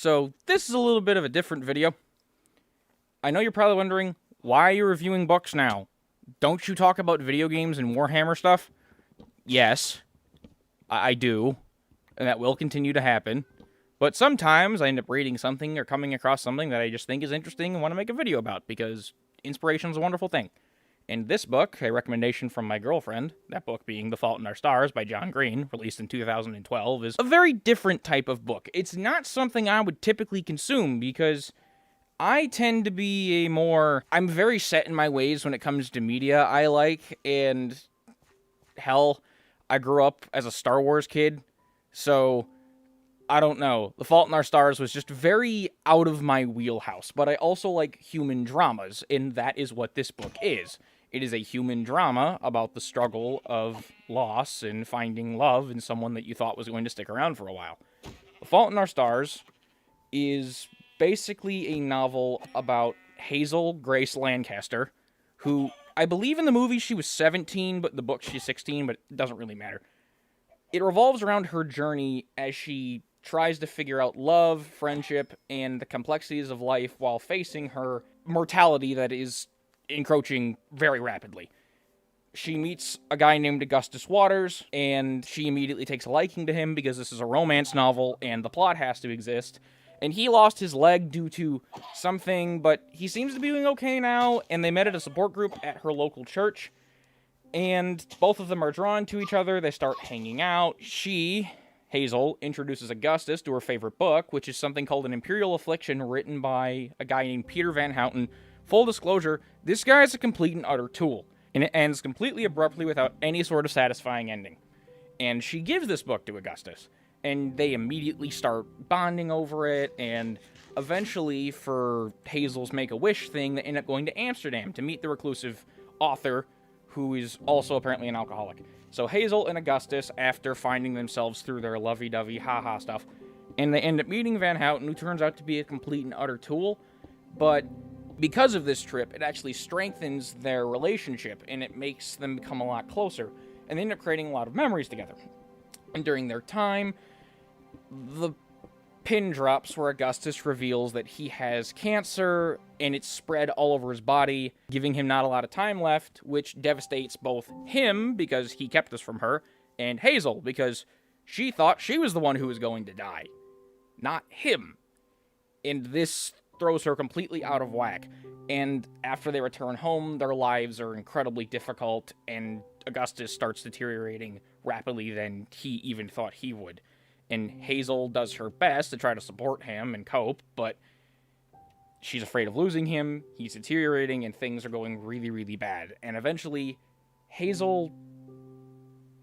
So, this is a little bit of a different video. I know you're probably wondering, why are you reviewing books now? Don't you talk about video games and Warhammer stuff? Yes, I do, and that will continue to happen. But sometimes I end up reading something or coming across something that I just think is interesting and want to make a video about, because inspiration is a wonderful thing. And this book, a recommendation from my girlfriend, that book being The Fault in Our Stars by John Green, released in 2012, is a very different type of book. It's not something I would typically consume because I tend to be I'm very set in my ways when it comes to media I like, and hell, I grew up as a Star Wars kid, so I don't know. The Fault in Our Stars was just very out of my wheelhouse, but I also like human dramas, and that is what this book is. It is a human drama about the struggle of loss and finding love in someone that you thought was going to stick around for a while. The Fault in Our Stars is basically a novel about Hazel Grace Lancaster, who, I believe in the movie she was 17, but in the book she's 16, but it doesn't really matter. It revolves around her journey as she tries to figure out love, friendship, and the complexities of life while facing her mortality that is encroaching very rapidly. She meets a guy named Augustus Waters, and she immediately takes a liking to him because this is a romance novel and the plot has to exist. And he lost his leg due to something, but he seems to be doing okay now, and they met at a support group at her local church. And both of them are drawn to each other. They start hanging out. Hazel, introduces Augustus to her favorite book, which is something called An Imperial Affliction, written by a guy named Peter Van Houten. Full disclosure, this guy is a complete and utter tool, and it ends completely abruptly without any sort of satisfying ending. And she gives this book to Augustus, and they immediately start bonding over it, and eventually, for Hazel's Make-A-Wish thing, they end up going to Amsterdam to meet the reclusive author, who is also apparently an alcoholic. So Hazel and Augustus, after finding themselves through their lovey-dovey ha-ha stuff, and they end up meeting Van Houten, who turns out to be a complete and utter tool, but because of this trip, it actually strengthens their relationship, and it makes them become a lot closer, and they end up creating a lot of memories together. And during their time, the pin drops where Augustus reveals that he has cancer, and it's spread all over his body, giving him not a lot of time left, which devastates both him, because he kept this from her, and Hazel, because she thought she was the one who was going to die, not him. And this throws her completely out of whack. And after they return home, their lives are incredibly difficult, and Augustus starts deteriorating rapidly than he even thought he would. And Hazel does her best to try to support him and cope, but she's afraid of losing him, he's deteriorating, and things are going really, really bad. And eventually, Hazel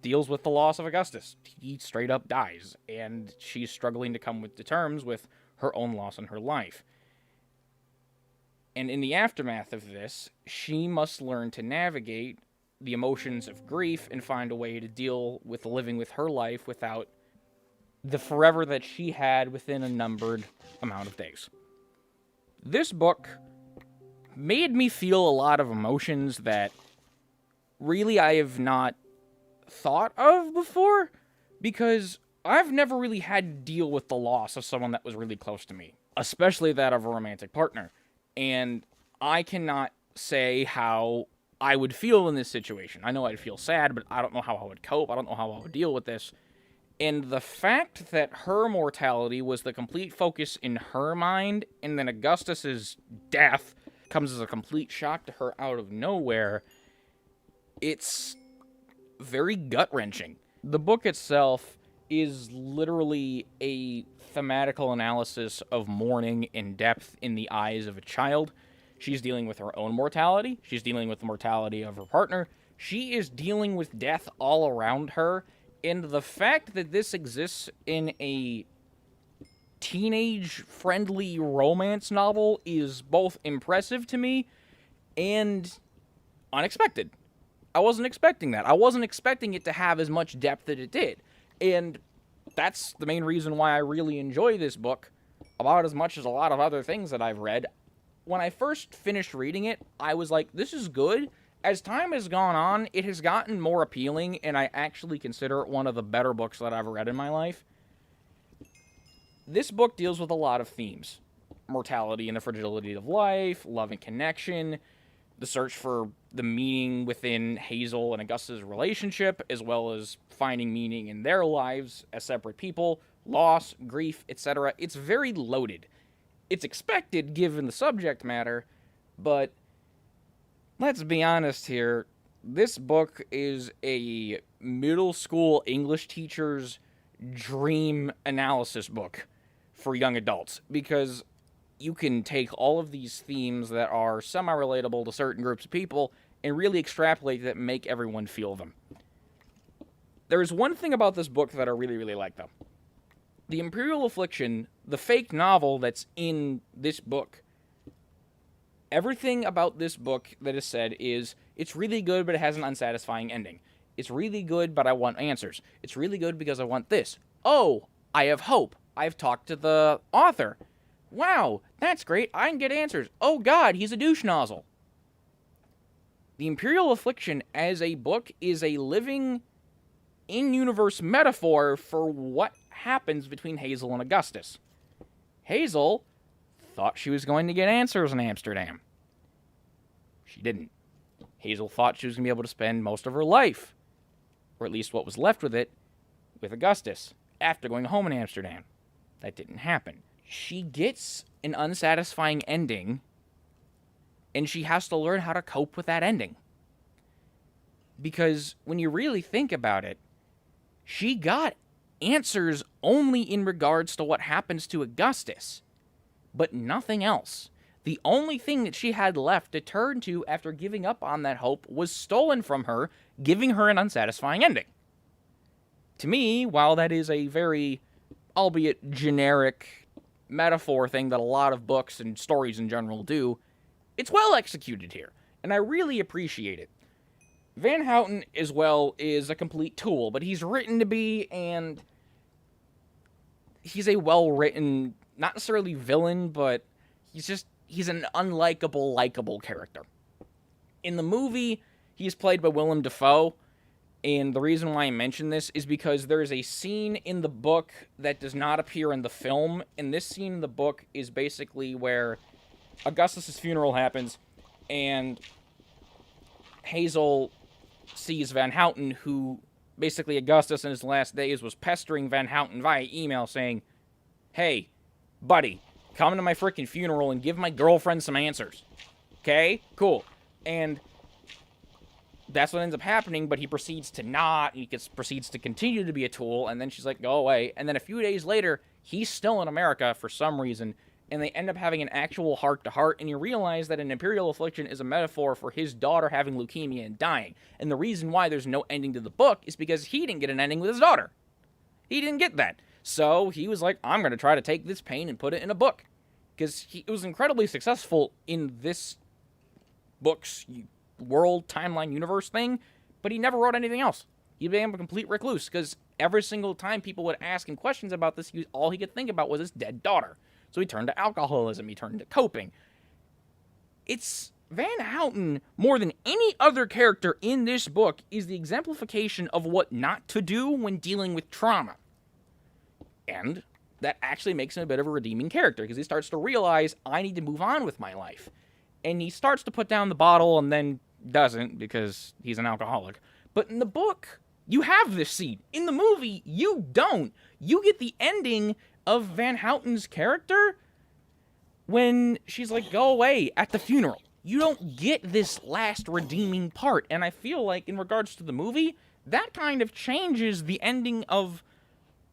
deals with the loss of Augustus. He straight up dies, and she's struggling to come to terms with her own loss in her life. And in the aftermath of this, she must learn to navigate the emotions of grief and find a way to deal with living with her life without the forever that she had within a numbered amount of days. This book made me feel a lot of emotions that really I have not thought of before, because I've never really had to deal with the loss of someone that was really close to me, especially that of a romantic partner. And I cannot say how I would feel in this situation. I know I'd feel sad, but I don't know how I would cope. I don't know how I would deal with this. And the fact that her mortality was the complete focus in her mind, and then Augustus's death comes as a complete shock to her out of nowhere, it's very gut-wrenching. The book itself is literally a thematical analysis of mourning in depth in the eyes of a child. She's dealing with her own mortality. She's dealing with the mortality of her partner. She is dealing with death all around her. And the fact that this exists in a teenage-friendly romance novel is both impressive to me and unexpected. I wasn't expecting that. I wasn't expecting it to have as much depth that it did. And that's the main reason why I really enjoy this book about as much as a lot of other things that I've read. When I first finished reading it, I was like, this is good. As time has gone on, it has gotten more appealing, and I actually consider it one of the better books that I've read in my life. this book deals with a lot of themes. Mortality and the fragility of life, love and connection, the search for the meaning within Hazel and Augustus' relationship, as well as finding meaning in their lives as separate people, loss, grief, etc. It's very loaded. It's expected given the subject matter, but let's be honest here. This book is a middle school English teacher's dream analysis book for young adults, because you can take all of these themes that are semi-relatable to certain groups of people and really extrapolate that and make everyone feel them. There's one thing about this book that I really, really like, though. The Imperial Affliction, the fake novel that's in this book, everything about this book that is said is, it's really good, but it has an unsatisfying ending. It's really good, but I want answers. It's really good because I want this. Oh, I have hope. I've talked to the author. Wow, that's great. I can get answers. Oh god, he's a douche nozzle. The Imperial Affliction as a book is a living, in-universe metaphor for what happens between Hazel and Augustus. Hazel thought she was going to get answers in Amsterdam. She didn't. Hazel thought she was going to be able to spend most of her life, or at least what was left with it, with Augustus, after going home in Amsterdam. That didn't happen. She gets an unsatisfying ending, and she has to learn how to cope with that ending. Because when you really think about it, she got answers only in regards to what happens to Augustus, but nothing else. The only thing that she had left to turn to after giving up on that hope was stolen from her, giving her an unsatisfying ending. To me, while that is a very, albeit generic, metaphor thing that a lot of books and stories in general do, it's well executed here, and I really appreciate it. Van Houten, as well, is a complete tool, but he's written to be, and he's a well-written, not necessarily villain, but he's an unlikable, likable character. In the movie, he's played by Willem Dafoe, and the reason why I mention this is because there is a scene in the book that does not appear in the film, and this scene in the book is basically where Augustus' funeral happens, and Hazel sees Van Houten, who basically Augustus in his last days was pestering Van Houten via email saying, "Hey, buddy, come to my freaking funeral and give my girlfriend some answers. Okay? Cool." And that's what ends up happening, but he proceeds to not, and he proceeds to continue to be a tool, and then she's like, go away. And then a few days later, he's still in America for some reason, and they end up having an actual heart-to-heart, and you realize that an Imperial Affliction is a metaphor for his daughter having leukemia and dying. And the reason why there's no ending to the book is because he didn't get an ending with his daughter. He didn't get that. So he was like, I'm going to try to take this pain and put it in a book. Because it was incredibly successful in this book's world, timeline, universe thing, but he never wrote anything else. He became a complete recluse, because every single time people would ask him questions about this, all he could think about was his dead daughter. So he turned to alcoholism, he turned to coping. It's Van Houten, more than any other character in this book, is the exemplification of what not to do when dealing with trauma. And that actually makes him a bit of a redeeming character, because he starts to realize, I need to move on with my life. And he starts to put down the bottle and then doesn't, because he's an alcoholic. But in the book, you have this scene. In the movie, you don't. You get the ending of Van Houten's character when she's like, go away, at the funeral. You don't get this last redeeming part. And I feel like, in regards to the movie, that kind of changes the ending of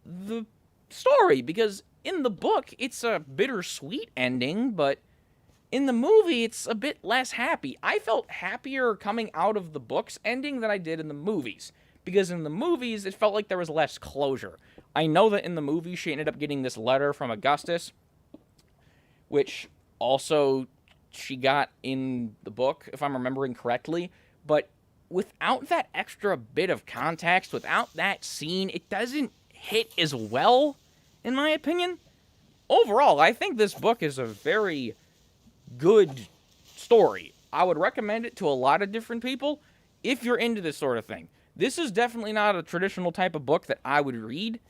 the story. Because in the book, it's a bittersweet ending, but in the movie, it's a bit less happy. I felt happier coming out of the book's ending than I did in the movies. Because in the movies, it felt like there was less closure. I know that in the movie, she ended up getting this letter from Augustus, which also she got in the book, if I'm remembering correctly. But without that extra bit of context, without that scene, it doesn't hit as well, in my opinion. Overall, I think this book is a very good story. I would recommend it to a lot of different people if you're into this sort of thing. This is definitely not a traditional type of book that I would read,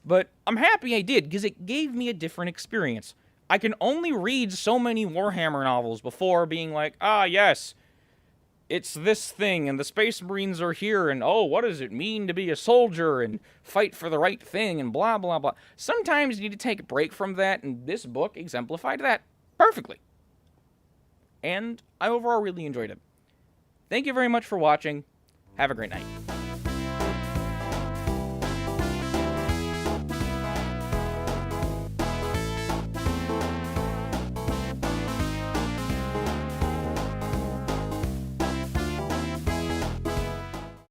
But I'm happy I did, because it gave me a different experience. I can only read so many Warhammer novels before being like, ah, yes, it's this thing, and the Space Marines are here, and oh, what does it mean to be a soldier, and fight for the right thing, and blah, blah, blah. Sometimes you need to take a break from that, and this book exemplified that perfectly. And I overall really enjoyed it. Thank you very much for watching. Have a great night.